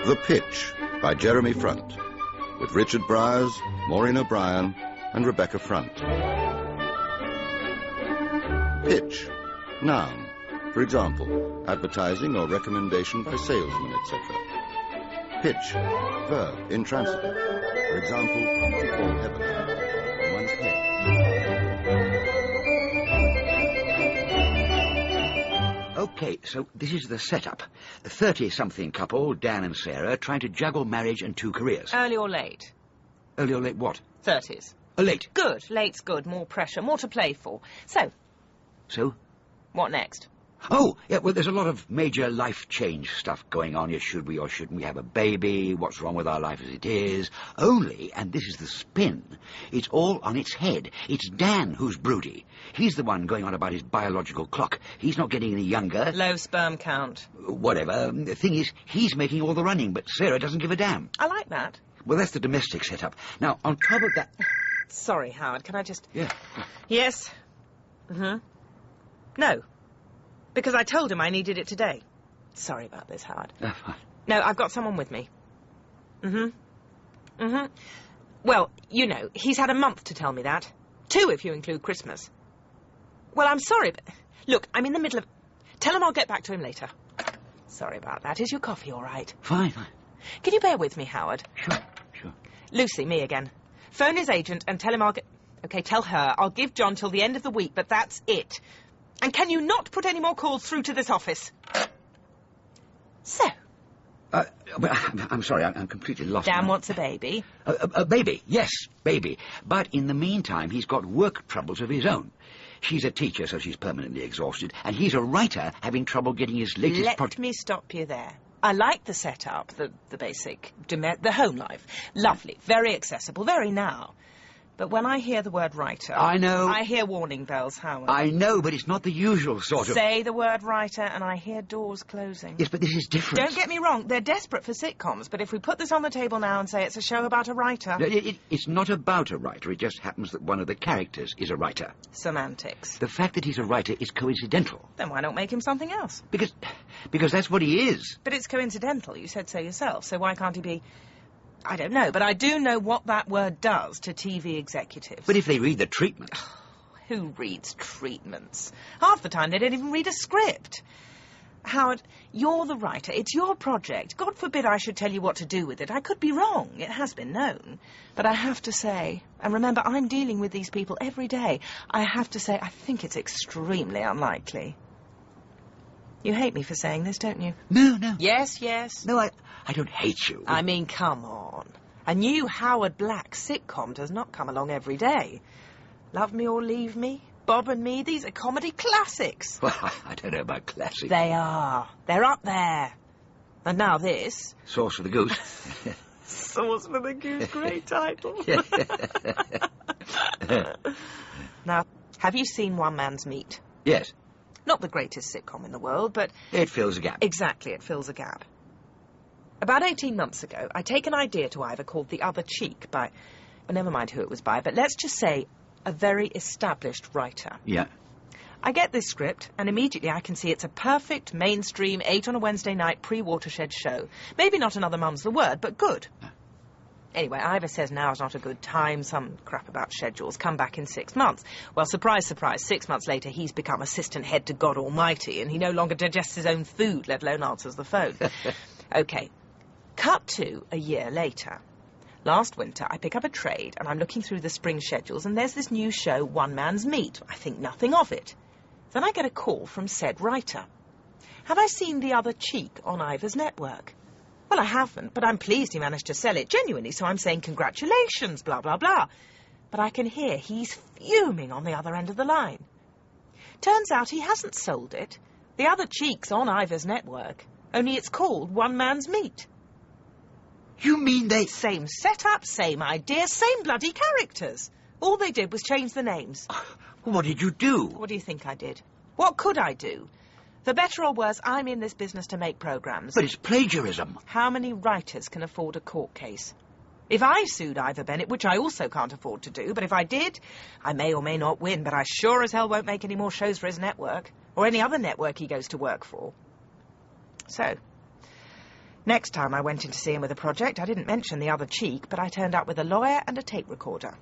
The Pitch by Jeremy Front, with Richard Briers, Maureen O'Brien and Rebecca Front. Pitch, noun. For example, advertising or recommendation by salesmen, etc. Pitch, verb, intransitive. For example, to fall heavily on one's head. Okay, so this is the setup. The 30-something couple, Dan and Sarah, trying to juggle marriage and two careers. Early or late? Early or late what? 30s. Late. Good. Late's good. More pressure. More to play for. So, what next? Oh, yeah, well, there's a lot of major life change stuff going on. Should we or shouldn't we have a baby? What's wrong with our life as it is? Only, and this is the spin, it's all on its head. It's Dan who's broody. He's the one going on about his biological clock. He's not getting any younger. Low sperm count. Whatever. The thing is, he's making all the running, but Sarah doesn't give a damn. I like that. Well, that's the domestic setup. Now, on top of that... Sorry, Howard, can I just... Yeah. Yes. No. Because I told him I needed it today. Sorry about this, Howard. Fine. No, I've got someone with me. Well, you know, he's had a month to tell me that. 2 if you include Christmas. Well, I'm sorry, but... Look, I'm in the middle of... Tell him I'll get back to him later. Sorry about that. Is your coffee all right? Fine. Can you bear with me, Howard? Sure. Lucy, me again. Phone his agent and tell him I'll get... OK, tell her I'll give John till the end of the week, but that's it. And can you not put any more calls through to this office? So? Well, I'm sorry, I'm completely lost. Dan wants a baby. A baby, yes, baby. But in the meantime, he's got work troubles of his own. She's a teacher, so she's permanently exhausted, and he's a writer having trouble getting his latest Let me stop you there. I like the setup, the basic, the home life. Lovely, very accessible, very now. But when I hear the word writer... I know. I hear warning bells, Howard. I know, but it's not the usual sort of... Say the word writer and I hear doors closing. Yes, but this is different. Don't get me wrong, they're desperate for sitcoms, but if we put this on the table now and say it's a show about a writer... No, it's not about a writer, it just happens that one of the characters is a writer. Semantics. The fact that he's a writer is coincidental. Then why not make him something else? Because that's what he is. But it's coincidental, you said so yourself, so why can't he be... I don't know, but I do know what that word does to TV executives. But if they read the treatment... Who reads treatments? Half the time they don't even read a script. Howard, you're the writer. It's your project. God forbid I should tell you what to do with it. I could be wrong. It has been known. But I have to say, and remember, I'm dealing with these people every day, I have to say I think it's extremely unlikely. You hate me for saying this, don't you? No. Yes. No, I don't hate you. I mean, come on. A new Howard Black sitcom does not come along every day. Love Me or Leave Me, Bob and Me, these are comedy classics. Well, I don't know about classics. They are. They're up there. And now this. Sauce for the Goose. Sauce for the Goose, great title. Now, have you seen One Man's Meat? Yes. Not the greatest sitcom in the world, but... It fills a gap. Exactly, it fills a gap. About 18 months ago, I take an idea to Ivor called The Other Cheek by... Well, never mind who it was by, but let's just say a very established writer. Yeah. I get this script, and immediately I can see it's a perfect, mainstream, 8 on a Wednesday night, pre-Watershed show. Maybe not another Mum's the word, but good. Anyway, Ivor says now's not a good time, some crap about schedules, come back in 6 months. Well, surprise, surprise, 6 months later he's become assistant head to God Almighty, and he no longer digests his own food, let alone answers the phone. OK, cut to a year later. Last winter, I pick up a trade, and I'm looking through the spring schedules, and there's this new show, One Man's Meat. I think nothing of it. Then I get a call from said writer. Have I seen The Other Cheek on Ivor's network? Well, I haven't, but I'm pleased he managed to sell it genuinely, so I'm saying congratulations, blah, blah, blah. But I can hear he's fuming on the other end of the line. Turns out he hasn't sold it. The Other Cheek's on Ivor's network, only it's called One Man's Meat. You mean they... Same setup, same idea, same bloody characters. All they did was change the names. What did you do? What do you think I did? What could I do? For better or worse, I'm in this business to make programmes. But it's plagiarism. How many writers can afford a court case? If I sued Ivor Bennett, which I also can't afford to do, but if I did, I may or may not win, but I sure as hell won't make any more shows for his network, or any other network he goes to work for. So, Next time I went in to see him with a project, I didn't mention the other cheek, but I turned up with a lawyer and a tape recorder.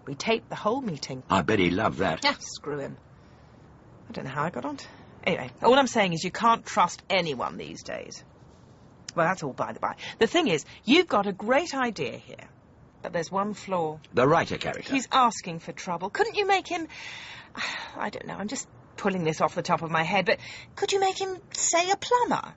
We taped the whole meeting. I bet he loved that. Yeah, screw him. I don't know how I got on to... Anyway, all I'm saying is you can't trust anyone these days. Well, that's all by the by. The thing is, you've got a great idea here, but there's one flaw. The writer character. He's asking for trouble. Couldn't you make him... I don't know, I'm just pulling this off the top of my head, but could you make him, say, a plumber?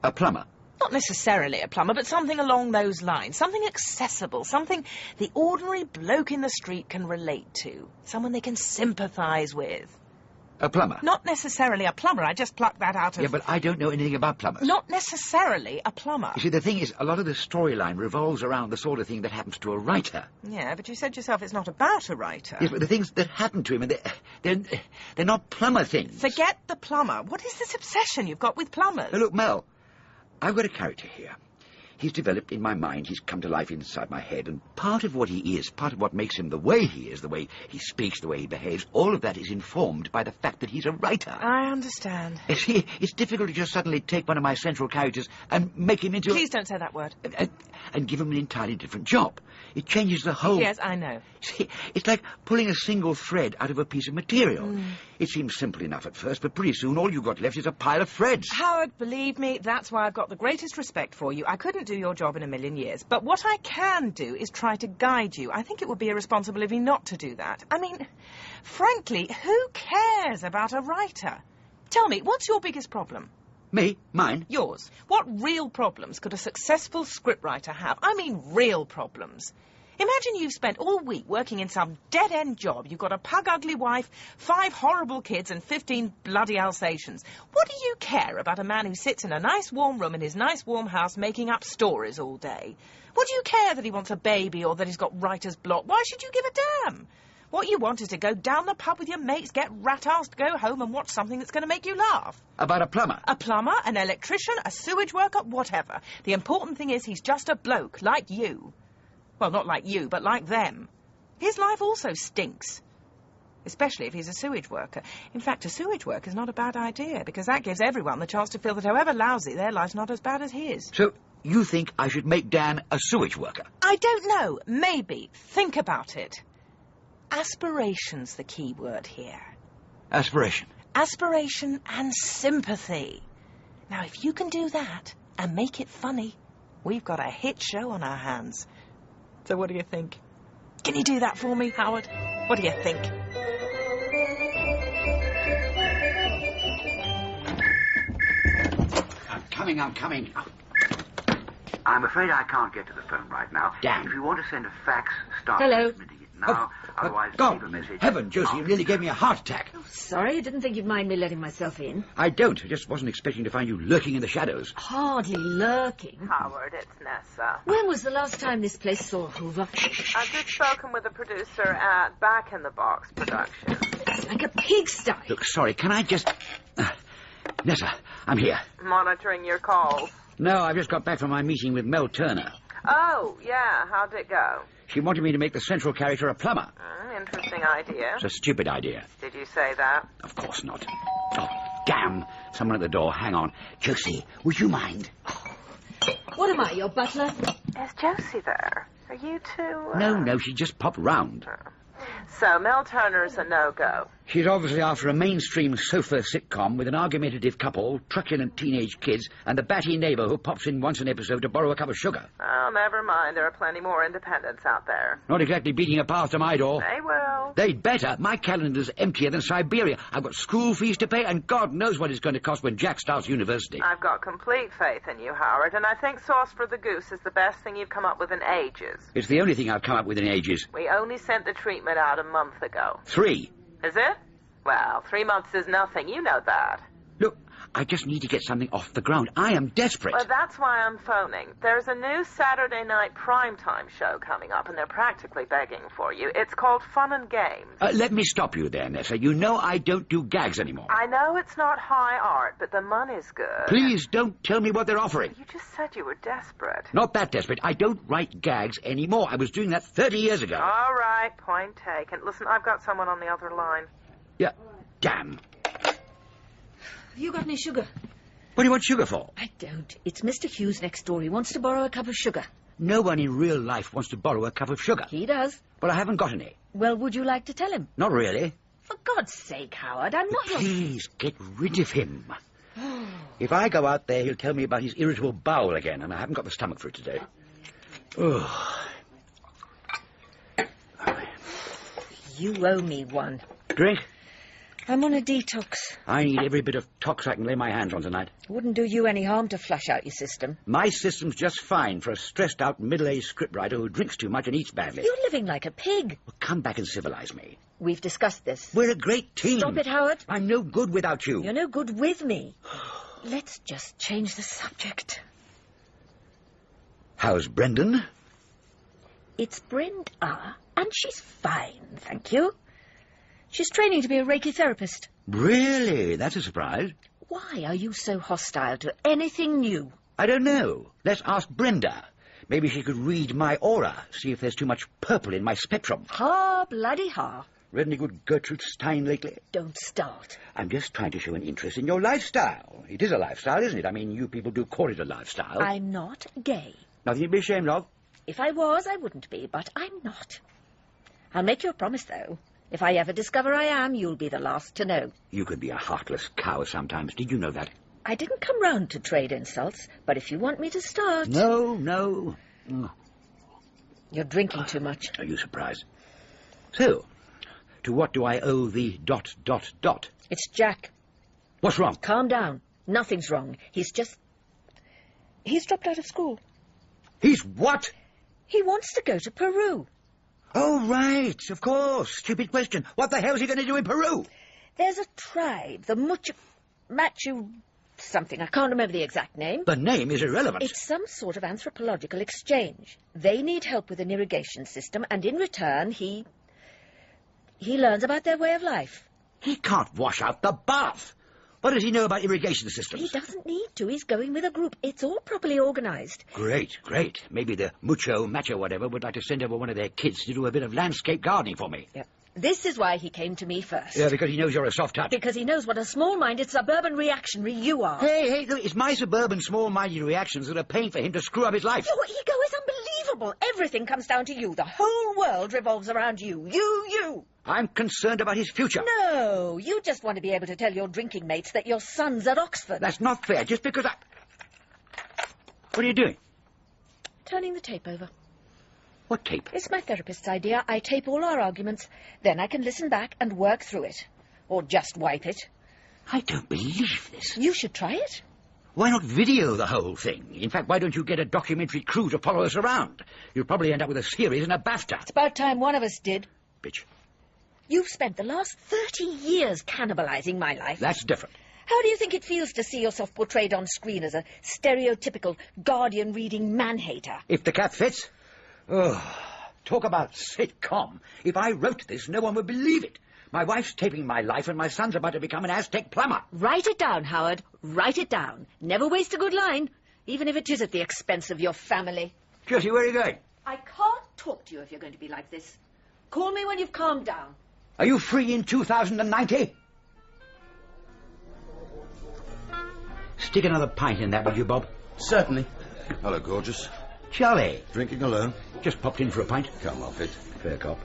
A plumber? Not necessarily a plumber, but something along those lines. Something accessible. Something the ordinary bloke in the street can relate to. Someone they can sympathise with. A plumber? Not necessarily a plumber. I just plucked that out of... Yeah, but I don't know anything about plumbers. Not necessarily a plumber. You see, the thing is, a lot of the storyline revolves around the sort of thing that happens to a writer. Yeah, but you said yourself it's not about a writer. Yes, but the things that happen to him, they're not plumber things. Forget the plumber. What is this obsession you've got with plumbers? Now, look, Mel, I've got a character here. He's developed in my mind, he's come to life inside my head, and part of what he is, part of what makes him the way he is, the way he speaks, the way he behaves, all of that is informed by the fact that he's a writer. I understand. You see, it's difficult to just suddenly take one of my central characters and make him into... Please don't say that word. And give him an entirely different job. It changes the whole... Yes, I know. See, it's like pulling a single thread out of a piece of material. It seems simple enough at first, but pretty soon all you've got left is a pile of threads. Howard, believe me, that's why I've got the greatest respect for you. I couldn't do your job in a million years. But what I can do is try to guide you. I think it would be irresponsible of me not to do that. I mean, frankly, who cares about a writer? Tell me, what's your biggest problem? Me? Mine? Yours. What real problems could a successful scriptwriter have? I mean real problems. Imagine you've spent all week working in some dead-end job. You've got a pug-ugly wife, 5 horrible kids, and 15 bloody Alsatians. What do you care about a man who sits in a nice warm room in his nice warm house making up stories all day? What do you care that he wants a baby or that he's got writer's block? Why should you give a damn? What you want is to go down the pub with your mates, get rat-assed, go home and watch something that's going to make you laugh. About a plumber? A plumber, an electrician, a sewage worker, whatever. The important thing is he's just a bloke, like you. Well, not like you, but like them. His life also stinks. Especially if he's a sewage worker. In fact, a sewage worker's not a bad idea, because that gives everyone the chance to feel that however lousy, their life's not as bad as his. So, you think I should make Dan a sewage worker? I don't know. Maybe. Think about it. Aspiration's the key word here. Aspiration? Aspiration and sympathy. Now, if you can do that and make it funny, we've got a hit show on our hands. So what do you think? Can you do that for me, Howard? What do you think? I'm coming. I'm afraid I can't get to the phone right now. Damn. If you want to send a fax, start transmitting it now. Otherwise, leave a message. Heaven, Josie, you nearly gave me a heart attack. Oh, sorry, I didn't think you'd mind me letting myself in. I don't. I just wasn't expecting to find you lurking in the shadows. Hardly lurking. Howard, it's Nessa. When was the last time this place saw Hoover? I've just spoken with the producer at Back in the Box Productions. It's like a pigsty. Look, sorry, can I just... Nessa, I'm here. Monitoring your calls. No, I've just got back from my meeting with Mel Turner. Oh, yeah, how'd it go? She wanted me to make the central character a plumber. Interesting idea. It's a stupid idea. Did you say that? Of course not. Oh, damn. Someone at the door. Hang on. Josie, would you mind? What am I, your butler? Is Josie there? Are you two... No, she just popped round. So, Mel Turner's a no-go. She's obviously after a mainstream sofa sitcom with an argumentative couple, truculent teenage kids, and the batty neighbour who pops in once an episode to borrow a cup of sugar. Oh, never mind. There are plenty more independents out there. Not exactly beating a path to my door. They will. They'd better. My calendar's emptier than Siberia. I've got school fees to pay, and God knows what it's going to cost when Jack starts university. I've got complete faith in you, Howard, and I think Sauce for the Goose is the best thing you've come up with in ages. It's the only thing I've come up with in ages. We only sent the treatment out a month ago. 3. Is it? Well, 3 months is nothing. You know that. Look, I just need to get something off the ground. I am desperate. Well, that's why I'm phoning. There's a new Saturday night primetime show coming up, and they're practically begging for you. It's called Fun and Games. Let me stop you there, Nessa. You know I don't do gags anymore. I know it's not high art, but the money's good. Please don't tell me what they're offering. You just said you were desperate. Not that desperate. I don't write gags anymore. I was doing that 30 years ago. All right, point taken. Listen, I've got someone on the other line. Yeah, damn. Have you got any sugar? What do you want sugar for? I don't. It's Mr. Hughes next door. He wants to borrow a cup of sugar. No one in real life wants to borrow a cup of sugar. He does. But I haven't got any. Well, would you like to tell him? Not really. For God's sake, Howard, I'm not... Please, get rid of him. If I go out there, he'll tell me about his irritable bowel again, and I haven't got the stomach for it today. Oh. You owe me one. Drink? I'm on a detox. I need every bit of tox I can lay my hands on tonight. It wouldn't do you any harm to flush out your system. My system's just fine for a stressed-out, middle-aged scriptwriter who drinks too much and eats badly. You're living like a pig. Well, come back and civilize me. We've discussed this. We're a great team. Stop it, Howard. I'm no good without you. You're no good with me. Let's just change the subject. How's Brendan? It's Brenda, and she's fine, thank you. She's training to be a Reiki therapist. Really? That's a surprise. Why are you so hostile to anything new? I don't know. Let's ask Brenda. Maybe she could read my aura, see if there's too much purple in my spectrum. Ha, bloody ha. Read any good Gertrude Stein lately? Don't start. I'm just trying to show an interest in your lifestyle. It is a lifestyle, isn't it? I mean, you people do call it a lifestyle. I'm not gay. Nothing to be ashamed of. If I was, I wouldn't be, but I'm not. I'll make you a promise, though. If I ever discover I am, you'll be the last to know. You can be a heartless cow sometimes. Did you know that? I didn't come round to trade insults, but if you want me to start... No. You're drinking too much. Are you surprised? So, to what do I owe the ... It's Jack. What's wrong? Calm down. Nothing's wrong. He's dropped out of school. He's what? He wants to go to Peru. Oh, right, of course. Stupid question. What the hell's he going to do in Peru? There's a tribe, the Machu something. I can't remember the exact name. The name is irrelevant. It's some sort of anthropological exchange. They need help with an irrigation system, and in return, he learns about their way of life. He can't wash out the bath. What does he know about irrigation systems? He doesn't need to. He's going with a group. It's all properly organised. Great. Maybe the macho, whatever, would like to send over one of their kids to do a bit of landscape gardening for me. Yep. This is why he came to me first. Yeah, because he knows you're a soft touch. Because he knows what a small-minded suburban reactionary you are. Hey, look, it's my suburban small-minded reactions that are paying for him to screw up his life. Your ego is unbelievable. Everything comes down to you. The whole world revolves around you. You. I'm concerned about his future. No, you just want to be able to tell your drinking mates that your son's at Oxford. That's not fair, just because I... What are you doing? Turning the tape over. What tape? It's my therapist's idea. I tape all our arguments. Then I can listen back and work through it. Or just wipe it. I don't believe this. You should try it. Why not video the whole thing? In fact, why don't you get a documentary crew to follow us around? You'll probably end up with a series and a BAFTA. It's about time one of us did. Bitch. You've spent the last 30 years cannibalizing my life. That's different. How do you think it feels to see yourself portrayed on screen as a stereotypical Guardian-reading man-hater? If the cat fits? Oh, talk about sitcom. If I wrote this, no one would believe it. My wife's taping my life and my son's about to become an Aztec plumber. Write it down, Howard. Write it down. Never waste a good line, even if it is at the expense of your family. Jessie, where are you going? I can't talk to you if you're going to be like this. Call me when you've calmed down. Are you free in 2090? Stick another pint in that, would you, Bob? Certainly. Hello, gorgeous. Charlie. Drinking alone? Just popped in for a pint. Come off it. Fair cop.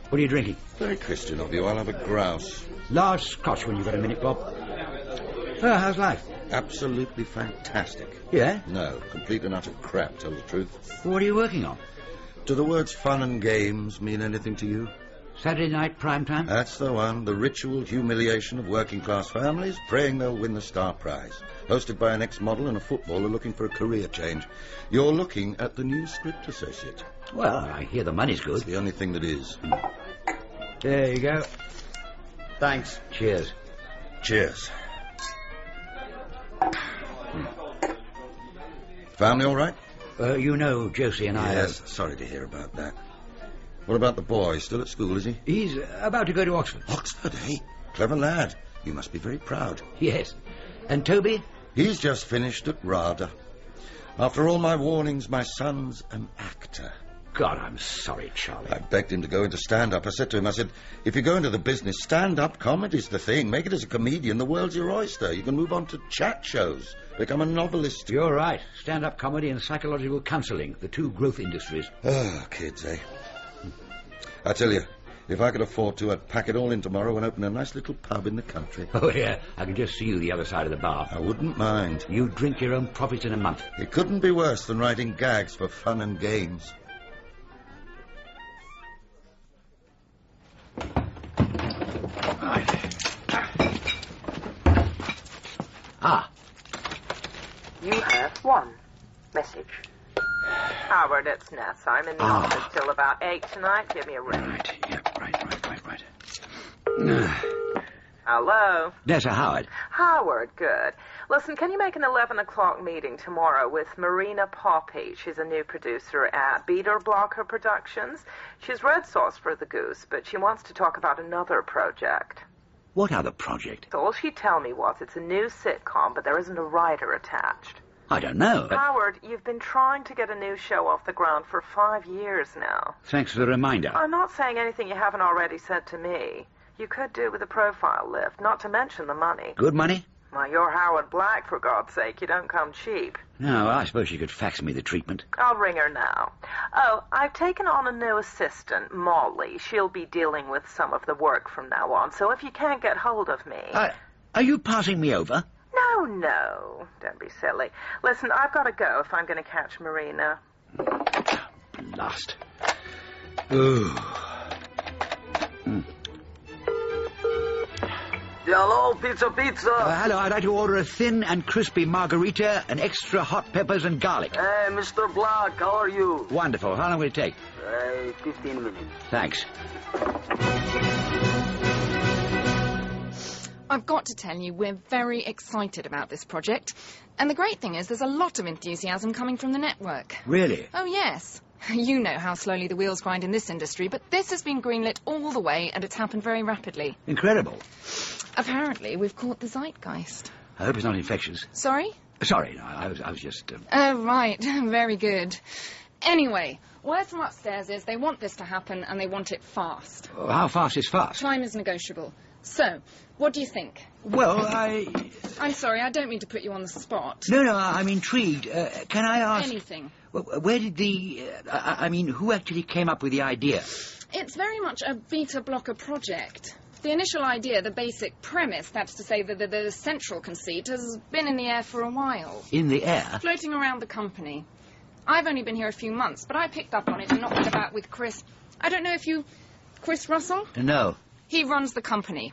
What are you drinking? Very Christian of you. I'll have a grouse. Large scotch when you've got a minute, Bob. Oh, how's life? Absolutely fantastic. Yeah? No, complete and utter crap, tell the truth. What are you working on? Do the words fun and games mean anything to you? Saturday night prime time? That's the one. The ritual humiliation of working-class families, praying they'll win the star prize. Hosted by an ex-model and a footballer looking for a career change. You're looking at the new script associate. Well, I hear the money's good. It's the only thing that is. There you go. Thanks. Cheers. Cheers. Family all right? You know Josie and I... Yes, sorry to hear about that. What about the boy? Still at school, is he? He's about to go to Oxford. Oxford, eh? Clever lad. You must be very proud. Yes. And Toby? He's just finished at RADA. After all my warnings, my son's an actor. God, I'm sorry, Charlie. I begged him to go into stand-up. I said to him, if you go into the business, stand-up comedy's the thing. Make it as a comedian. The world's your oyster. You can move on to chat shows. Become a novelist. You're right. Stand-up comedy and psychological counselling, the two growth industries. Oh, kids, eh? I tell you, if I could afford to, I'd pack it all in tomorrow and open a nice little pub in the country. Oh, yeah. I can just see you the other side of the bar. I wouldn't mind. You drink your own profits in a month. It couldn't be worse than writing gags for fun and games. Ah. You have one message. Howard, it's Ness. I'm in the office till about 8 tonight. Give me a ring. Right, yeah, right. Hello? Nessa, Howard. Howard, good. Listen, can you make an 11 o'clock meeting tomorrow with Marina Poppy? She's a new producer at Beater Blocker Productions. She's red sauce for the goose, but she wants to talk about another project. What other project? So all she'd tell me was it's a new sitcom, but there isn't a writer attached. I don't know. Howard, you've been trying to get a new show off the ground for 5 years now. Thanks for the reminder. I'm not saying anything you haven't already said to me. You could do with a profile lift, not to mention the money. Good money? Well, you're Howard Black, for God's sake. You don't come cheap. No, I suppose you could fax me the treatment. I'll ring her now. Oh, I've taken on a new assistant, Molly. She'll be dealing with some of the work from now on, so if you can't get hold of me... Are you passing me over? No. Don't be silly. Listen, I've got to go if I'm going to catch Marina. Blast. Ooh. Hello, pizza. Hello, I'd like to order a thin and crispy margarita, and extra hot peppers and garlic. Hey, Mr. Black, how are you? Wonderful. How long will it take? 15 minutes. Thanks. I've got to tell you, we're very excited about this project. And the great thing is there's a lot of enthusiasm coming from the network. Really? Oh, yes. You know how slowly the wheels grind in this industry, but this has been greenlit all the way, and it's happened very rapidly. Incredible. Apparently, we've caught the zeitgeist. I hope it's not infectious. Sorry? Sorry, no, I was just... Oh, right. Very good. Anyway, word from upstairs is they want this to happen, and they want it fast. How fast is fast? Time is negotiable. So, what do you think? Well, I'm sorry, I don't mean to put you on the spot. No, I'm intrigued. Can I ask... Anything. Where did who actually came up with the idea? It's very much a beta blocker project. The initial idea, the basic premise, that's to say the central conceit, has been in the air for a while. In the air? Floating around the company. I've only been here a few months, but I picked up on it and knocked it about with Chris. I don't know if you... Chris Russell? No. He runs the company.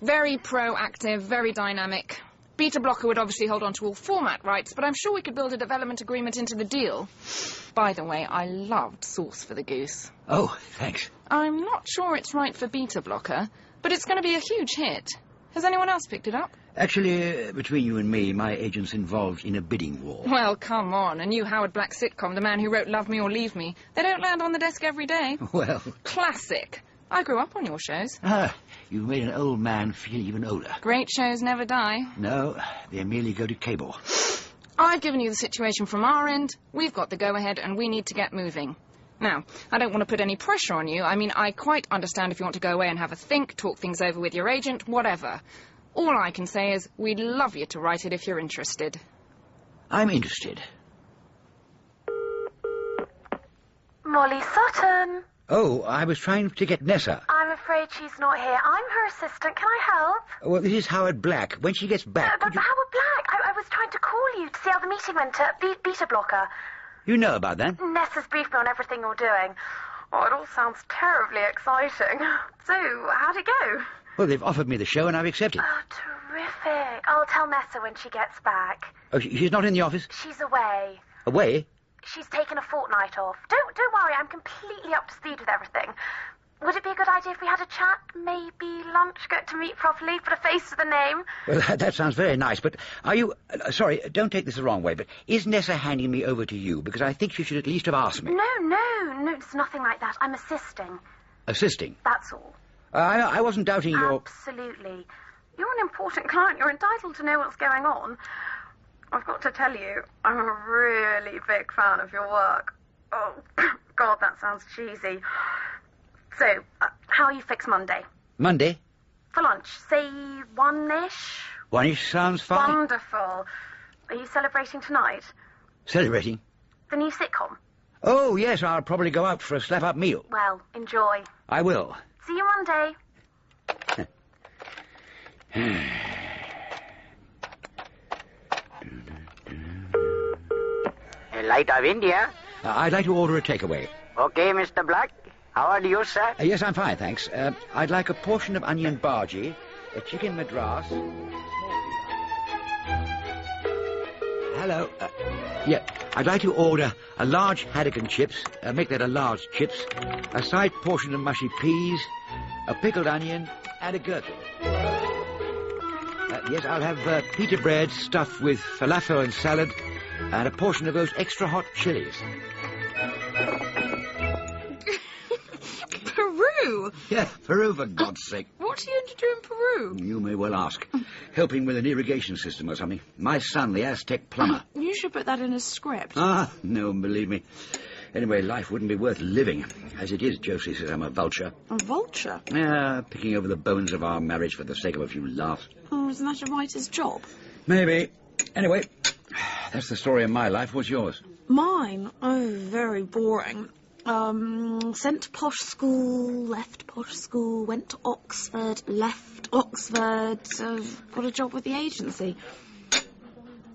Very proactive, very dynamic. Beta Blocker would obviously hold on to all format rights, but I'm sure we could build a development agreement into the deal. By the way, I loved Sauce for the Goose. Oh, thanks. I'm not sure it's right for Beta Blocker, but it's going to be a huge hit. Has anyone else picked it up? Actually, between you and me, my agent's involved in a bidding war. Well, come on. A new Howard Black sitcom, the man who wrote Love Me or Leave Me. They don't land on the desk every day. Well... Classic. I grew up on your shows. You've made an old man feel even older. Great shows never die. No, they merely go to cable. I've given you the situation from our end. We've got the go-ahead, and we need to get moving. Now, I don't want to put any pressure on you. I mean, I quite understand if you want to go away and have a think, talk things over with your agent, whatever. All I can say is we'd love you to write it if you're interested. I'm interested. Molly Sutton. Oh, I was trying to get Nessa. I'm afraid she's not here. I'm her assistant. Can I help? Well, this is Howard Black. When she gets back... Howard Black, I was trying to call you to see how the meeting went at Beta Blocker. You know about that? Nessa's briefed me on everything you're doing. Oh, it all sounds terribly exciting. So, how'd it go? Well, they've offered me the show and I've accepted. Oh, terrific. I'll tell Nessa when she gets back. Oh, she's not in the office? She's away. Away? She's taken a fortnight off. Don't worry, I'm completely up to speed with everything. Would it be a good idea if we had a chat? Maybe lunch, get to meet properly, put a face to the name? Well, that sounds very nice, but are you... sorry, don't take this the wrong way, but is Nessa handing me over to you? Because I think she should at least have asked me. No, it's nothing like that. I'm assisting. Assisting? That's all. I wasn't doubting your... Absolutely. You're an important client. You're entitled to know what's going on. I've got to tell you, I'm a really big fan of your work. Oh, God, that sounds cheesy. So, how are you fixed Monday? Monday? For lunch, say 1-ish? One-ish sounds fine. Wonderful. Are you celebrating tonight? Celebrating? The new sitcom? Oh, yes, I'll probably go out for a slap-up meal. Well, enjoy. I will. See you Monday. Light of India. I'd like to order a takeaway. Okay, Mr. Black. How are you, sir? Yes, I'm fine, thanks. I'd like a portion of onion bhaji, a chicken madras. Hello. Yeah, I'd like to order a large haddock and chips. Make that a large chips. A side portion of mushy peas, a pickled onion, and a gherkin. Yes, I'll have pita bread stuffed with falafel and salad, and a portion of those extra hot chilies. Peru? Yeah, Peru, for God's sake. What are you to do in Peru? You may well ask. Helping with an irrigation system or something. My son, the Aztec plumber. You should put that in a script. Ah, no, believe me. Anyway, life wouldn't be worth living. As it is, Josie says I'm a vulture. A vulture? Yeah, picking over the bones of our marriage for the sake of a few laughs. Oh, isn't that a writer's job? Maybe. Anyway, that's the story of my life. What's yours? Mine? Oh, very boring. Sent to posh school, left posh school, went to Oxford, left Oxford, got a job with the agency.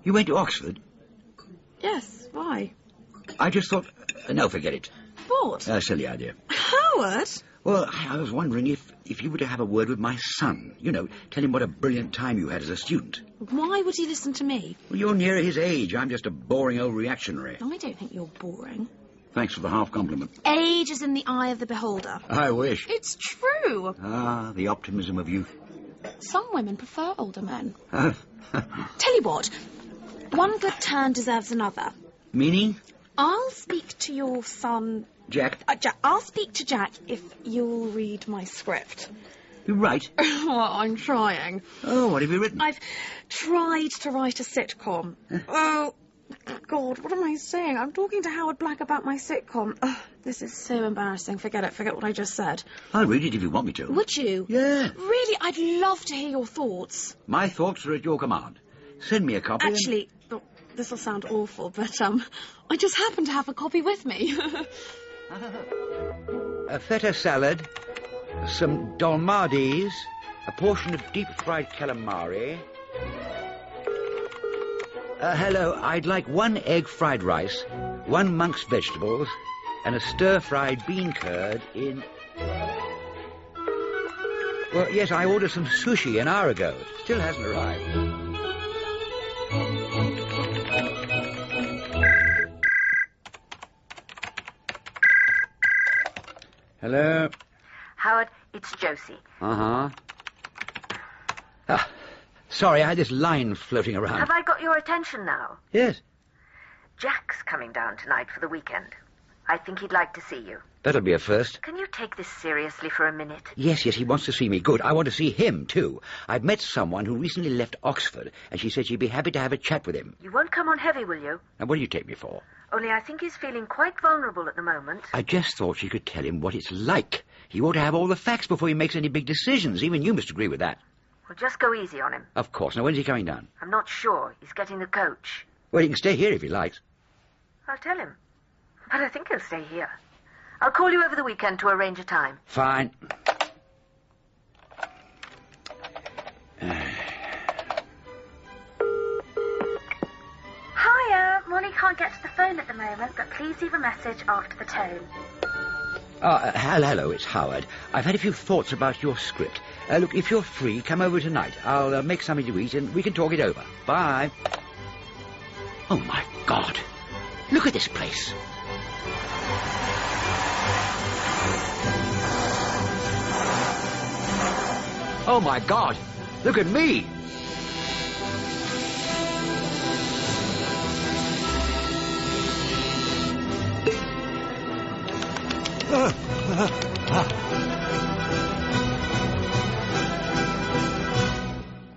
You went to Oxford? Yes, why? I just thought... no, forget it. What? Silly idea. Howard? Well, I was wondering if you were to have a word with my son. You know, tell him what a brilliant time you had as a student. Why would he listen to me? Well, you're nearer his age. I'm just a boring old reactionary. I don't think you're boring. Thanks for the half compliment. Age is in the eye of the beholder. I wish. It's true. Ah, the optimism of youth. Some women prefer older men. Tell you what, one good turn deserves another. Meaning? I'll speak to your son... Jack? Jack. I'll speak to Jack if you'll read my script. You write? Well, I'm trying. Oh, what have you written? I've tried to write a sitcom. Oh, God, what am I saying? I'm talking to Howard Black about my sitcom. This is so embarrassing. Forget it. Forget what I just said. I'll read it if you want me to. Would you? Yeah. Really, I'd love to hear your thoughts. My thoughts are at your command. Send me a copy. Actually, this will sound awful, but, I just happen to have a copy with me. A feta salad, some dolmades, a portion of deep-fried calamari. Hello, I'd like 1 egg fried rice, 1 monk's vegetables, and a stir-fried bean curd in... Well, yes, I ordered some sushi an hour ago. Still hasn't arrived. Hello? Howard, it's Josie. Uh-huh. Sorry, I had this line floating around. Have I got your attention now? Yes. Jack's coming down tonight for the weekend. I think he'd like to see you. That'll be a first. Can you take this seriously for a minute? Yes, he wants to see me. Good. I want to see him, too. I've met someone who recently left Oxford, and she said she'd be happy to have a chat with him. You won't come on heavy, will you? And what do you take me for? Only I think he's feeling quite vulnerable at the moment. I just thought she could tell him what it's like. He ought to have all the facts before he makes any big decisions. Even you must agree with that. Well, just go easy on him. Of course. Now, when's he coming down? I'm not sure. He's getting the coach. Well, he can stay here if he likes. I'll tell him. But I think he'll stay here. I'll call you over the weekend to arrange a time. Fine. Hiya. Molly can't get to the phone at the moment, but please leave a message after the tone. Hello, it's Howard. I've had a few thoughts about your script. Look, if you're free, come over tonight. I'll make something to eat and we can talk it over. Bye. Oh, my God. Look at this place. Oh, my God. Look at me.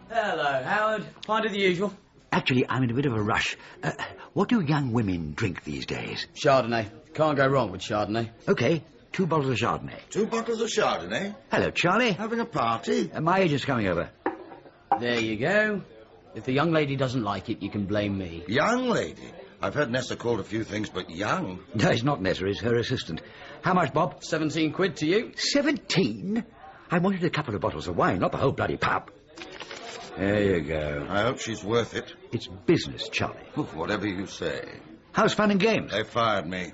Hello, Howard. Find it the usual. Actually, I'm in a bit of a rush. What do young women drink these days? Chardonnay. Can't go wrong with Chardonnay. OK, 2 bottles of Chardonnay. 2 bottles of Chardonnay? Hello, Charlie. Having a party? My agent's coming over. There you go. If the young lady doesn't like it, you can blame me. Young lady? I've heard Nessa called a few things, but young? No, it's not Nessa, it's her assistant. How much, Bob? 17 quid to you. 17? I wanted a couple of bottles of wine, not the whole bloody pub. There you go. I hope she's worth it. It's business, Charlie. Whatever you say. How's fun and games? They fired me.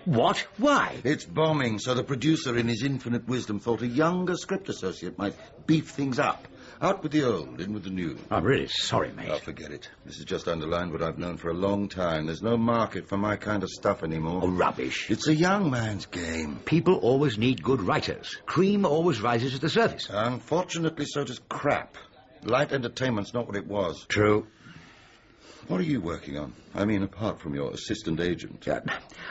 What? Why? It's bombing, so the producer in his infinite wisdom thought a younger script associate might beef things up. Out with the old, in with the new. I'm really sorry, mate. Oh, forget it. This has just underlined what I've known for a long time. There's no market for my kind of stuff anymore. Oh, rubbish. It's a young man's game. People always need good writers. Cream always rises to the surface. Unfortunately, so does crap. Light entertainment's not what it was. True. What are you working on? I mean, apart from your assistant agent.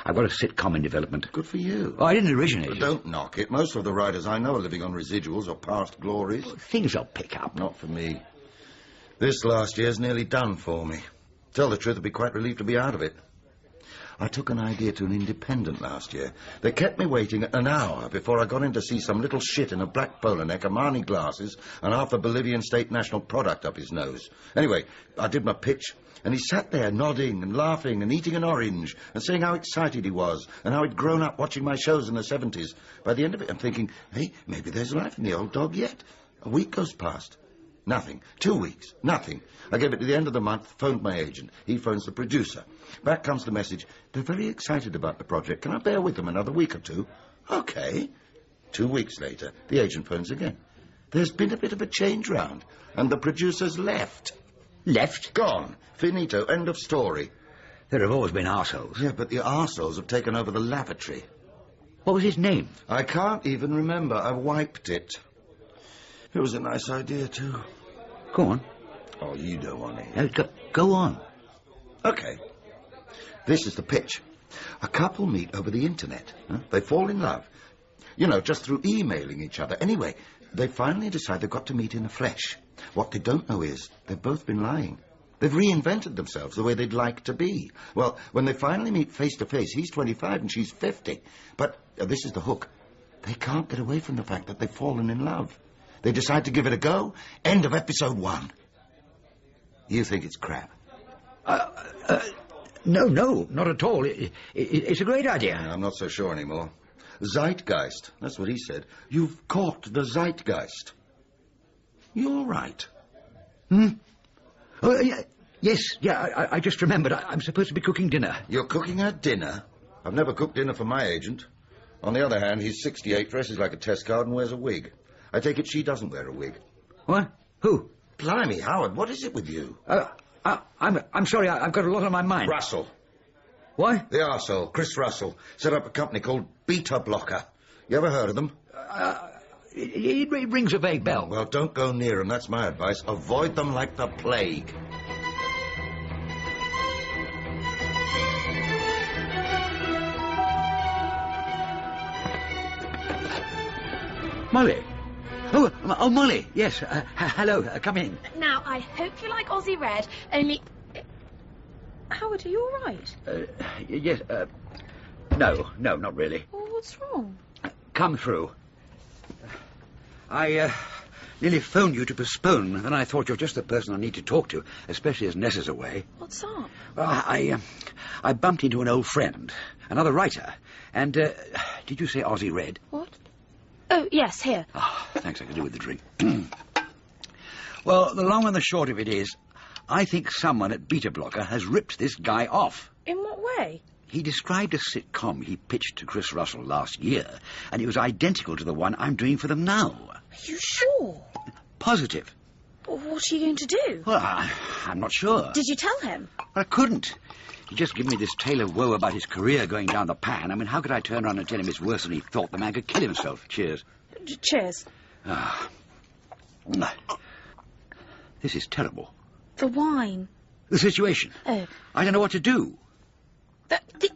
I've got a sitcom in development. Good for you. Oh, I didn't originate But it. don't knock it. Most of the writers I know are living on residuals or past glories. Things will pick up. Not for me. This last year's nearly done for me. Tell the truth, I'd be quite relieved to be out of it. I took an idea to an independent last year. They kept me waiting an hour before I got in to see some little shit in a black polo neck, Armani glasses, and half a Bolivian state national product up his nose. Anyway, I did my pitch, and he sat there nodding and laughing and eating an orange and saying how excited he was and how he'd grown up watching my shows in the 70s. By the end of it, I'm thinking, hey, maybe there's life in the old dog yet. A week goes past. Nothing. 2 weeks. Nothing. I gave it to the end of the month, phoned my agent. He phones the producer. Back comes the message. They're very excited about the project. Can I bear with them another week or two? Okay. 2 weeks later, the agent phones again. There's been a bit of a change round, and the producer's left. Left? Gone. Finito. End of story. There have always been arseholes. Yeah, but the arseholes have taken over the lavatory. What was his name? I can't even remember. I wiped it. It was a nice idea, too. Go on. Oh, you don't want it. Go on. Okay. This is the pitch. A couple meet over the internet. Huh? They fall in love. You know, just through emailing each other. Anyway, they finally decide they've got to meet in the flesh. What they don't know is they've both been lying. They've reinvented themselves the way they'd like to be. Well, when they finally meet face to face, he's 25 and she's 50. But this is the hook. They can't get away from the fact that they've fallen in love. They decide to give it a go. End of episode 1. You think it's crap? No, not at all. It's a great idea. I'm not so sure anymore. Zeitgeist. That's what he said. You've caught the zeitgeist. You're right. Oh, yes, I just remembered. I'm supposed to be cooking dinner. You're cooking her dinner? I've never cooked dinner for my agent. On the other hand, he's 68, dresses like a test card and wears a wig. I take it she doesn't wear a wig. What? Who? Blimey, Howard, what is it with you? I'm sorry, I've got a lot on my mind. Russell. What? The arsehole, Chris Russell, set up a company called Beta Blocker. You ever heard of them? It rings a vague bell. Well, don't go near them, that's my advice. Avoid them like the plague. Molly. Oh, Molly, yes. Hello, come in. Now, I hope you like Aussie Red, only... Howard, are you all right? Yes, no, not really. Well, what's wrong? Come through. I nearly phoned you to postpone, and I thought you're just the person I need to talk to, especially as Ness is away. What's up? Well, I bumped into an old friend, another writer, and, did you say Aussie Red? What? Oh, yes, here. Oh, thanks, I could do with the drink. Well, the long and the short of it is, I think someone at Beta Blocker has ripped this guy off. In what way? He described a sitcom he pitched to Chris Russell last year, and it was identical to the one I'm doing for them now. Are you sure? Positive. Well, what are you going to do? Well, I'm not sure. Did you tell him? I couldn't. He just gave me this tale of woe about his career going down the pan. I mean, how could I turn around and tell him it's worse than he thought? The man could kill himself. Cheers. Cheers. This is terrible. The wine. The situation. Oh. I don't know what to do.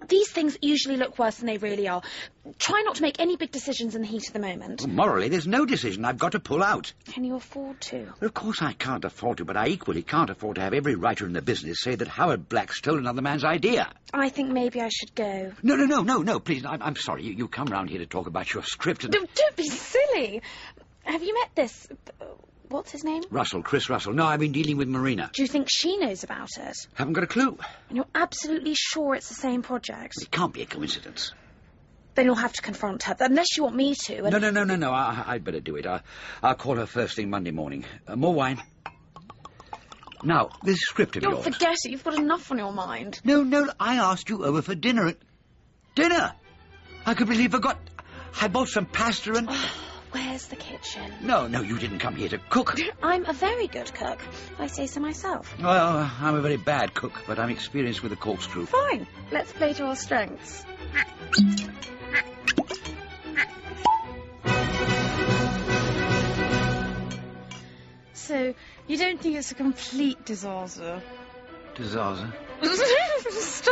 These things usually look worse than they really are. Try not to make any big decisions in the heat of the moment. Well, morally, there's no decision. I've got to pull out. Can you afford to? Well, of course I can't afford to, but I equally can't afford to have every writer in the business say that Howard Black stole another man's idea. I think maybe I should go. No, please. I'm sorry. You come round here to talk about your script and... Don't be silly. Have you met this... What's his name? Russell, Chris Russell. No, I've been dealing with Marina. Do you think she knows about it? Haven't got a clue. And you're absolutely sure it's the same project? It can't be a coincidence. Then you'll have to confront her, unless you want me to. And... No. I'd better do it. I'll call her first thing Monday morning. More wine. Now, this script of yours... Don't forget it. You've got enough on your mind. No, I asked you over for dinner. Dinner? I completely forgot. I bought some pasta and... Where's the kitchen? No, you didn't come here to cook. I'm a very good cook, if I say so myself. Well, I'm a very bad cook, but I'm experienced with a corkscrew. Fine. Let's play to our strengths. So, you don't think it's a complete disaster? Disaster? Disaster.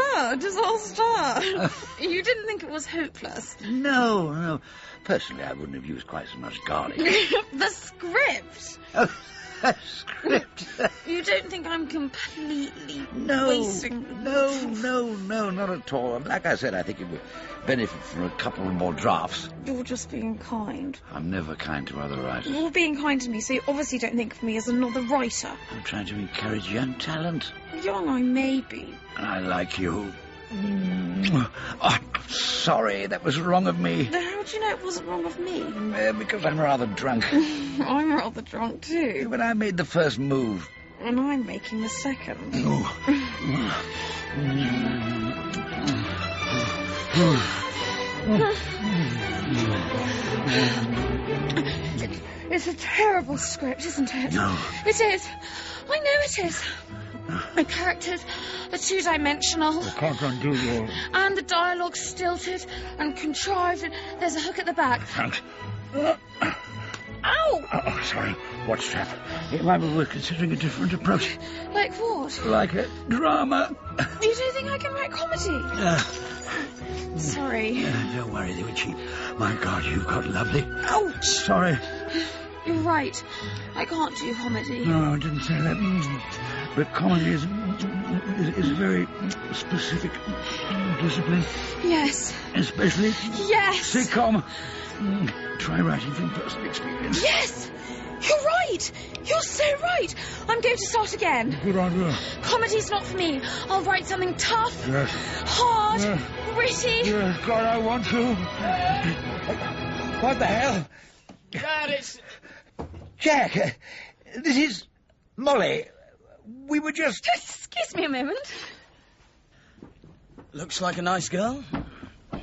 You didn't think it was hopeless? No. Personally, I wouldn't have used quite so much garlic. The script. Oh, the script. You don't think I'm completely wasting... No, not at all. Like I said, I think it would benefit from a couple more drafts. You're just being kind. I'm never kind to other writers. You're being kind to me, so you obviously don't think of me as another writer. I'm trying to encourage young talent. Young I may be. I like you. Oh, sorry, that was wrong of me. How do you know it wasn't wrong of me? Because I'm rather drunk. I'm rather drunk too. But I made the first move. And I'm making the second. It's a terrible script, isn't it? No. It is. I know it is. The characters are two-dimensional. I can't undo your... And the dialogue's stilted and contrived, and there's a hook at the back. Thanks. Ow! Oh, sorry. Watch that. It might be worth considering a different approach. Like what? Like a drama. You don't think I can write comedy? Sorry. Don't worry, they were cheap. My God, you've got lovely... Ouch! Sorry. You're right. I can't do comedy. No, I didn't say that. But comedy is a very specific discipline. Yes. Especially... Yes! Sitcom. Try writing from personal experience. Yes! You're right! You're so right! I'm going to start again. Good idea. Comedy's not for me. I'll write something tough, Yes. hard, Yes. gritty. Yes, God, I want to. What the hell? Dad, it's... Jack, this is Molly. We were just... Excuse me a moment. Looks like a nice girl.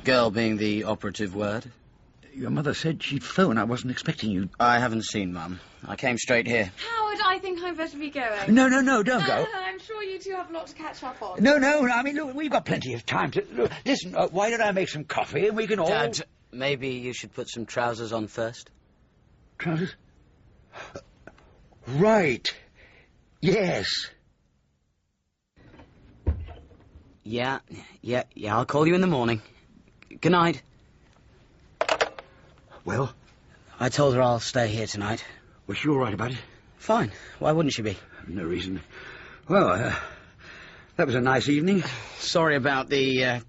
Girl being the operative word. Your mother said she'd phone. I wasn't expecting you. I haven't seen Mum. I came straight here. Howard, I think I'd better be going. No, don't go. I'm sure you two have a lot to catch up on. No, I mean, look, we've got plenty of time to... Look, listen, why don't I make some coffee and we can all... Dad, maybe you should put some trousers on first. Trousers? Right. Yes. Yeah, I'll call you in the morning. Good night. Well? I told her I'll stay here tonight. Was she all right about it? Fine. Why wouldn't she be? No reason. Well, that was a nice evening. Sorry about the,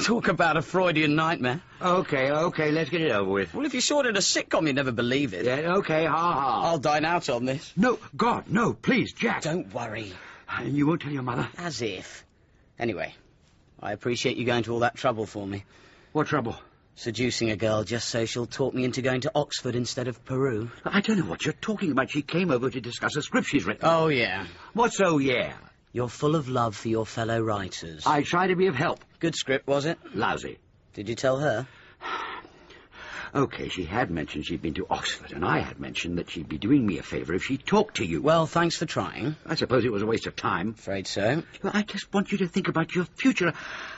talk about a Freudian nightmare. Okay, let's get it over with. Well, if you saw it in a sitcom, you'd never believe it. Yeah, okay, ha. I'll dine out on this. No, God, no, please, Jack. Don't worry. And you won't tell your mother? As if. Anyway, I appreciate you going to all that trouble for me. What trouble? Seducing a girl just so she'll talk me into going to Oxford instead of Peru. I don't know what you're talking about. She came over to discuss a script she's written. Oh, yeah. What's oh, yeah? You're full of love for your fellow writers. I try to be of help. Good script, was it? Lousy. Did you tell her? OK, she had mentioned she'd been to Oxford, and I had mentioned that she'd be doing me a favour if she talked to you. Well, thanks for trying. I suppose it was a waste of time. Afraid so. Well, I just want you to think about your future.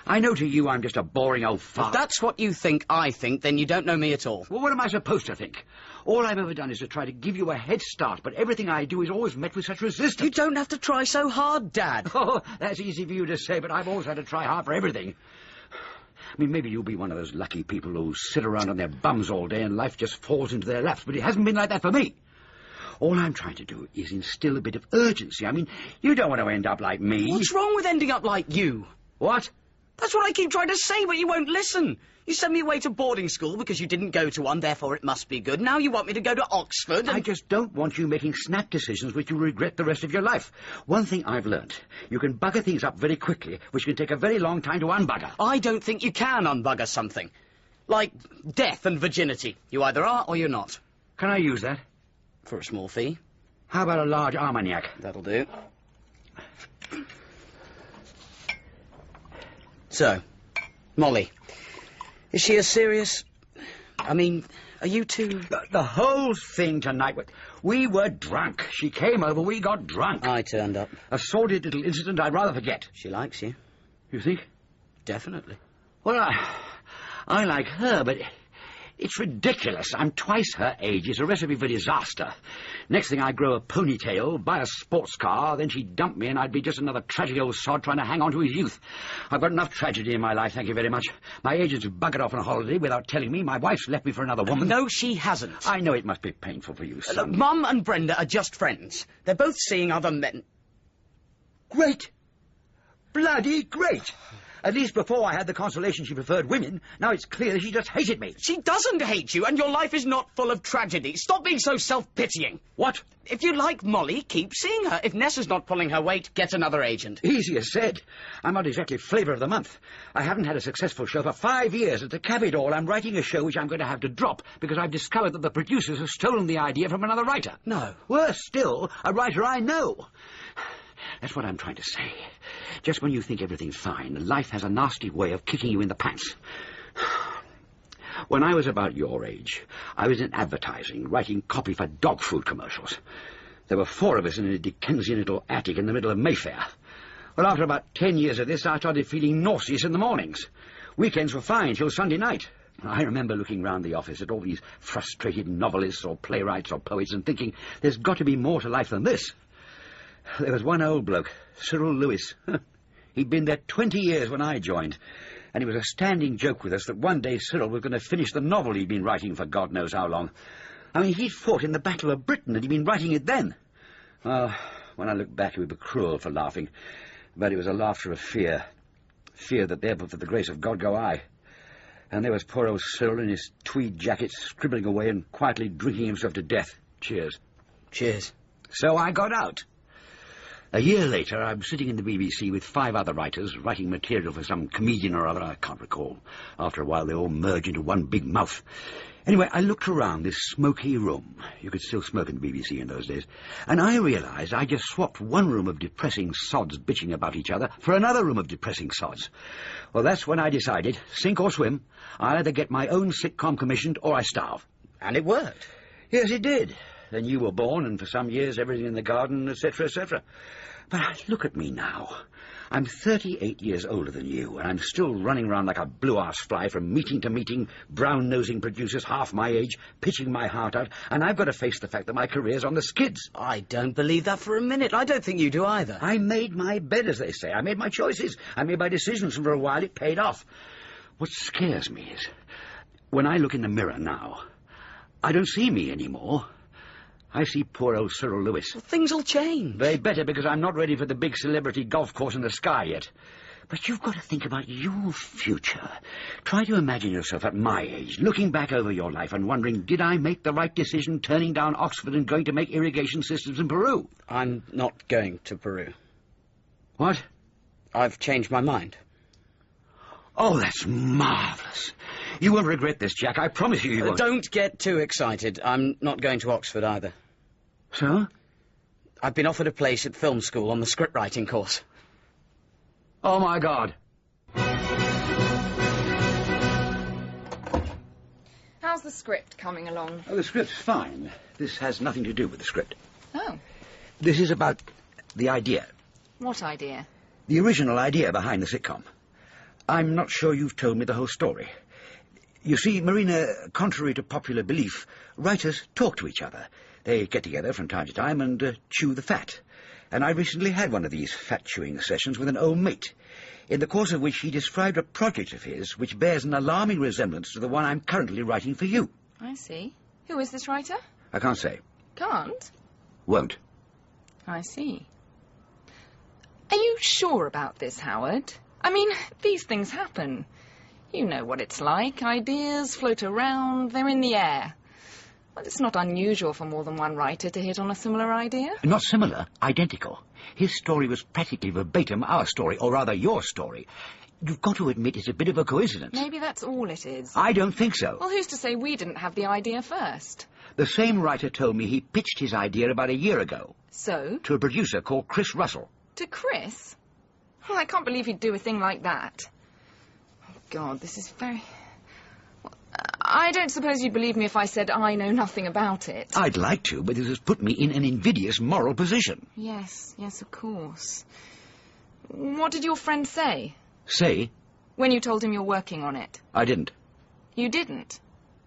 I know to you I'm just a boring old fart. If that's what you think I think, then you don't know me at all. Well, what am I supposed to think? All I've ever done is to try to give you a head start, but everything I do is always met with such resistance. You don't have to try so hard, Dad. Oh, that's easy for you to say, but I've always had to try hard for everything. I mean, maybe you'll be one of those lucky people who sit around on their bums all day and life just falls into their laps, but it hasn't been like that for me. All I'm trying to do is instill a bit of urgency. I mean, you don't want to end up like me. What's wrong with ending up like you? What? That's what I keep trying to say, but you won't listen. You sent me away to boarding school because you didn't go to one, therefore it must be good. Now you want me to go to Oxford and... I just don't want you making snap decisions which you regret the rest of your life. One thing I've learnt, you can bugger things up very quickly, which can take a very long time to unbugger. I don't think you can unbugger something. Like death and virginity. You either are or you're not. Can I use that? For a small fee. How about a large Armagnac? That'll do. So, Molly, is she as serious? I mean, are you two... The whole thing tonight, we were drunk. She came over, we got drunk. I turned up. A sordid little incident I'd rather forget. She likes you. You think? Definitely. Well, I like her, but it's ridiculous. I'm twice her age. It's a recipe for disaster. Next thing I grow a ponytail, buy a sports car, then she'd dump me and I'd be just another tragic old sod trying to hang on to his youth. I've got enough tragedy in my life, thank you very much. My agent's buggered off on a holiday without telling me. My wife's left me for another woman. No, she hasn't. I know it must be painful for you, son. Look, Mum and Brenda are just friends. They're both seeing other men. Great. Bloody great. At least before I had the consolation she preferred women, now it's clear she just hated me. She doesn't hate you, and your life is not full of tragedy. Stop being so self-pitying. What? If you like Molly, keep seeing her. If Nessa's not pulling her weight, get another agent. Easier said. I'm not exactly flavour of the month. I haven't had a successful show for 5 years. And to cap it all, I'm writing a show which I'm going to have to drop because I've discovered that the producers have stolen the idea from another writer. No. Worse still, a writer I know. That's what I'm trying to say. Just when you think everything's fine, life has a nasty way of kicking you in the pants. When I was about your age, I was in advertising, writing copy for dog food commercials. There were 4 of us in a Dickensian little attic in the middle of Mayfair. Well, after about 10 years of this, I started feeling nauseous in the mornings. Weekends were fine till Sunday night. I remember looking round the office at all these frustrated novelists or playwrights or poets and thinking, there's got to be more to life than this. There was one old bloke, Cyril Lewis. He'd been there 20 years when I joined, and it was a standing joke with us that one day Cyril was going to finish the novel he'd been writing for God knows how long. I mean, he'd fought in the Battle of Britain, and he'd been writing it then. Oh, when I look back, it would be cruel for laughing, but it was a laughter of fear. Fear that there but for the grace of God go I. And there was poor old Cyril in his tweed jacket, scribbling away and quietly drinking himself to death. Cheers. Cheers. So I got out. A year later, I'm sitting in the BBC with 5 other writers, writing material for some comedian or other, I can't recall. After a while, they all merge into one big mouth. Anyway, I looked around this smoky room. You could still smoke in the BBC in those days. And I realised I just swapped one room of depressing sods bitching about each other for another room of depressing sods. Well, that's when I decided, sink or swim, I'll either get my own sitcom commissioned or I starve. And it worked. Yes, it did. Then you were born, and for some years everything in the garden, etc., etc. But look at me now. I'm 38 years older than you, and I'm still running around like a blue-ass fly from meeting to meeting, brown-nosing producers half my age, pitching my heart out, and I've got to face the fact that my career's on the skids. I don't believe that for a minute. I don't think you do either. I made my bed, as they say. I made my choices. I made my decisions, and for a while it paid off. What scares me is, when I look in the mirror now, I don't see me anymore. I see poor old Cyril Lewis. Well, things will change. They better, because I'm not ready for the big celebrity golf course in the sky yet. But you've got to think about your future. Try to imagine yourself at my age, looking back over your life and wondering, did I make the right decision turning down Oxford and going to make irrigation systems in Peru? I'm not going to Peru. What? I've changed my mind. Oh, that's marvellous. You won't regret this, Jack. I promise you won't. Don't get too excited. I'm not going to Oxford either. So? I've been offered a place at film school on the script writing course. Oh, my God. How How's the script coming along? Oh, the script's fine. This has nothing to do with the script. Oh. This is about the idea. What idea? The original idea behind the sitcom. I'm not sure you've told me the whole story. You see, Marina, contrary to popular belief, writers talk to each other. They get together from time to time and chew the fat. And I recently had one of these fat-chewing sessions with an old mate, in the course of which he described a project of his which bears an alarming resemblance to the one I'm currently writing for you. I see. Who is this writer? I can't say. Can't? Won't. I see. Are you sure about this, Howard? I mean, these things happen. You know what it's like. Ideas float around, they're in the air. Well, it's not unusual for more than one writer to hit on a similar idea. Not similar, identical. His story was practically verbatim our story, or rather your story. You've got to admit it's a bit of a coincidence. Maybe that's all it is. I don't think so. Well, who's to say we didn't have the idea first? The same writer told me he pitched his idea about a year ago. So? To a producer called Chris Russell. To Chris? Well, I can't believe he'd do a thing like that. Oh, God, this is very... Well, I don't suppose you'd believe me if I said I know nothing about it. I'd like to, but this has put me in an invidious moral position. Yes, of course. What did your friend say? Say? When you told him you're working on it. I didn't. You didn't?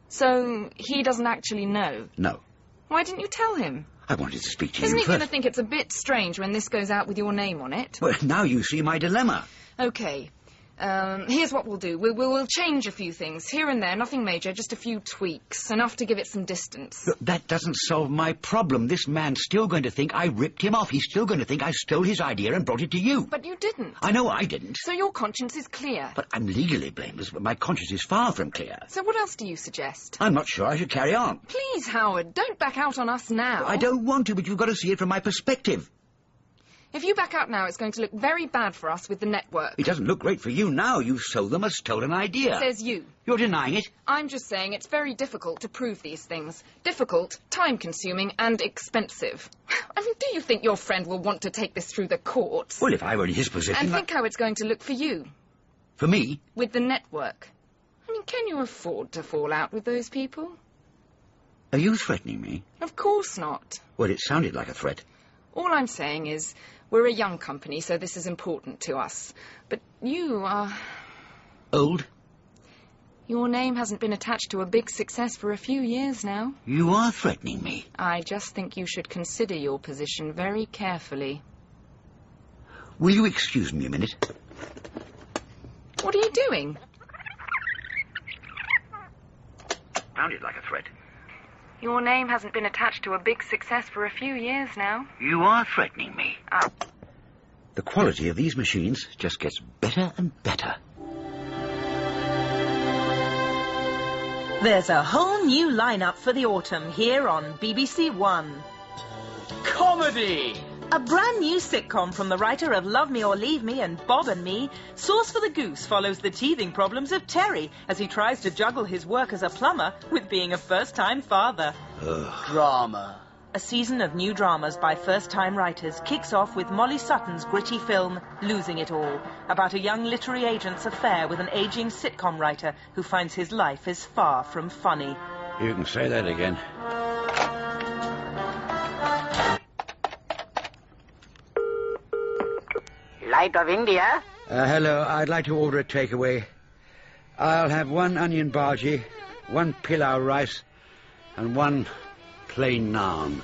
So he doesn't actually know? No. Why didn't you tell him? I wanted to speak to you Isn't he first. going to think it's a bit strange when this goes out with your name on it? Well, now you see my dilemma. OK. Here's what we'll do. We'll change a few things. Here and there, nothing major, just a few tweaks. Enough to give it some distance. Look, that doesn't solve my problem. This man's still going to think I ripped him off. He's still going to think I stole his idea and brought it to you. But you didn't. I know I didn't. So your conscience is clear. But I'm legally blameless, but my conscience is far from clear. So what else do you suggest? I'm not sure I should carry on. Please, Howard, don't back out on us now. I don't want to, but you've got to see it from my perspective. If you back out now, it's going to look very bad for us with the network. It doesn't look great for you now. You've sold them a stolen idea. Says you. You're denying it? I'm just saying it's very difficult to prove these things. Difficult, time-consuming, and expensive. I mean, do you think your friend will want to take this through the courts? Well, if I were in his position... And think how it's going to look for you. For me? With the network. I mean, can you afford to fall out with those people? Are you threatening me? Of course not. Well, it sounded like a threat. All I'm saying is, we're a young company, so this is important to us. But you are... Old? Your name hasn't been attached to a big success for a few years now. You are threatening me. I just think you should consider your position very carefully. Will you excuse me a minute? What are you doing? Sounded like a threat. Your name hasn't been attached to a big success for a few years now. You are threatening me. Oh. The quality of these machines just gets better and better. There's a whole new lineup for the autumn here on BBC One. Comedy! A brand new sitcom from the writer of Love Me or Leave Me and Bob and Me, Sauce for the Goose follows the teething problems of Terry as he tries to juggle his work as a plumber with being a first-time father. Drama. A season of new dramas by first-time writers kicks off with Molly Sutton's gritty film, Losing It All, about a young literary agent's affair with an aging sitcom writer who finds his life is far from funny. You can say that again. Light of India? Hello, I'd like to order a takeaway. I'll have 1 onion bhaji, 1 pilau rice, and 1 plain naan.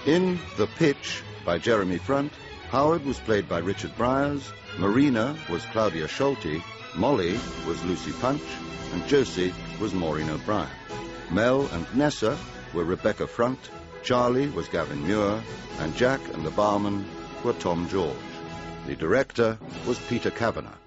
In The Pitch, by Jeremy Front, Howard was played by Richard Briers, Marina was Claudia Schulte, Molly was Lucy Punch, and Josie was Maureen O'Brien. Mel and Nessa were Rebecca Front, Charlie was Gavin Muir, and Jack and the barman were Tom George. The director was Peter Kavanagh.